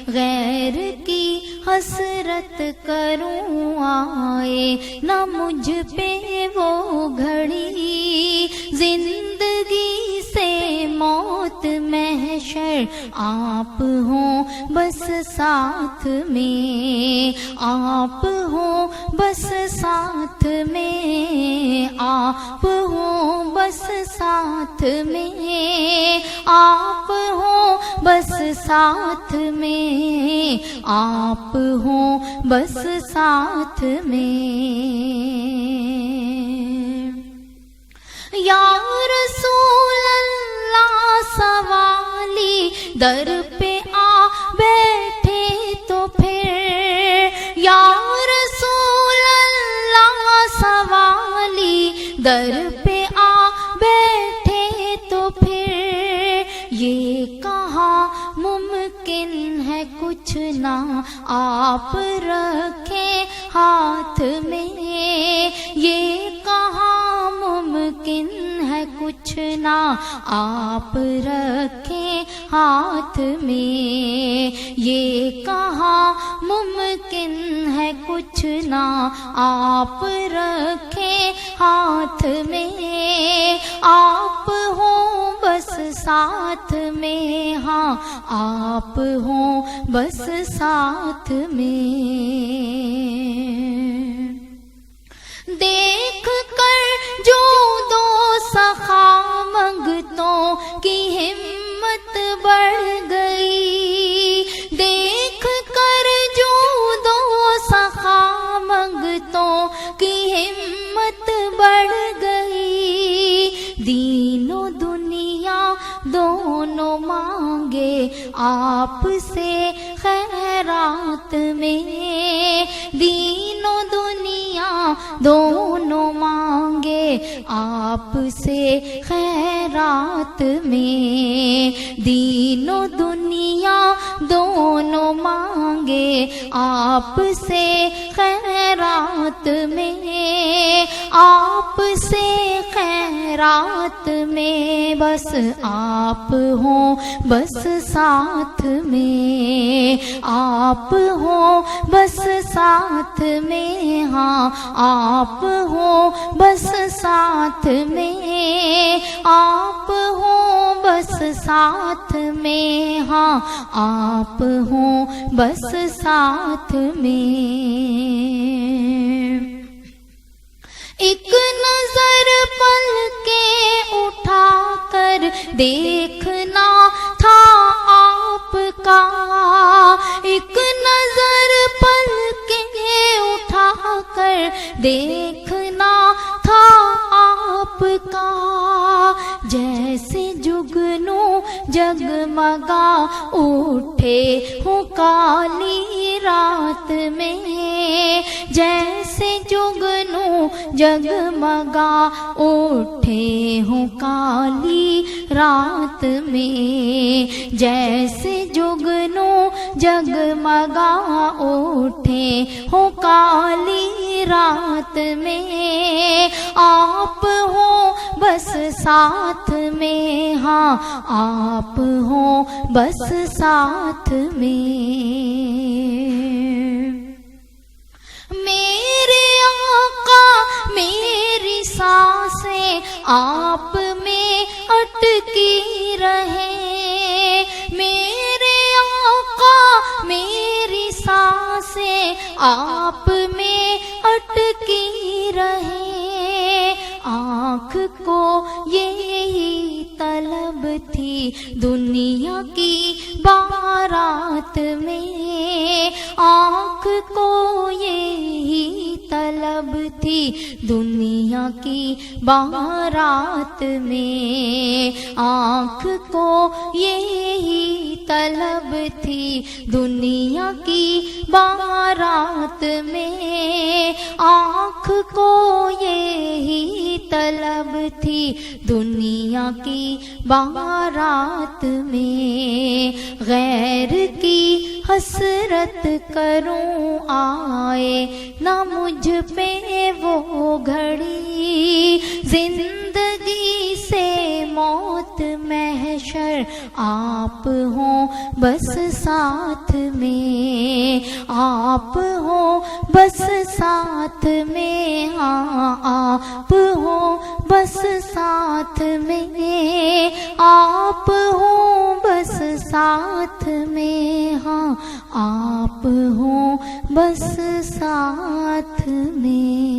غیر کی حسرت کروں آئے نہ مجھ پہ وہ گھڑی، زندگی سے موت محشر آپ ہوں بس ساتھ میں، آپ ہوں بس ساتھ میں، آپ ہوں بس ساتھ میں، آپ ہوں بس ساتھ میں، آپ ہوں بس ساتھ میں۔ یا رسول اللہ سوالی در پہ آ بیٹھے تو پھر، یا رسول اللہ سوالی در پہ آ بیٹھے تو پھر، یہ کہاں ممکن ہے کچھ نہ آپ رکھیں ہاتھ میں، یہ کہاں ممکن ہے کچھ نہ آپ رکھیں ہاتھ میں، یہ کہاں ممکن ہے کچھ نہ آپ رکھیں ہاتھ میں، آپ ہوں بس ساتھ میں، ہاں آپ ہوں بس ساتھ میں۔ دیکھ کر جو دو سخا منگتوں کی ہمت بڑھ گئی، دیکھ کر جو دو سخا منگتوں کی ہمت بڑھ گئی، دین و دنیا دونوں مانگے آپ سے خیرات میں، دین و دنیا دونوں مانگے آپ سے خیرات میں، دین و دنیا دونوں مانگے آپ سے خیرات میں، آپ سے خیرات میں، بس آپ ہوں بس ساتھ میں، آپ ہوں بس ساتھ میں، ہاں آپ ہوں بس ساتھ میں، آپ ہوں بس ساتھ میں، ہاں آپ ہوں بس ساتھ میں۔ ایک نظر پل کے اٹھا کر دیکھنا تھا آپ کا، ایک نظر پل کے اٹھا کر دیکھنا تھا آپ کا، جیسے جگنو جگمگا اٹھے ہوں کالی رات میں، جیسے جگنو جگمگا اٹھے ہوں کالی رات میں، جیسے جگنو جگمگا اٹھے ہوں کالی رات میں، آپ ہوں بس ساتھ میں، ہاں آپ ہوں بس ساتھ میں۔ میرے آقا میری سانسیں آپ میں اٹکی رہیں، میرے آقا میری سانسیں آپ میں اٹکی رہیں، آنکھ کو یہی طلب تھی دنیا کی بارات میں، آنکھ کو یہی طلب تھی دنیا کی بارات میں، آنکھ کو یہی طلب تھی دنیا کی بارات میں، آنکھ کو یہی طلب تھی دنیا کی بارات میں، غیر کی حسرت کروں آئے نہ مجھ پہ وہ گھڑی، زندگی زندگی سے موت محشر آپ ہوں بس ساتھ میں، آپ ہوں بس ساتھ میں، ہاں آپ ہوں بس ساتھ میں، آپ ہوں بس ساتھ میں، ہاں آپ ہوں بس ساتھ میں۔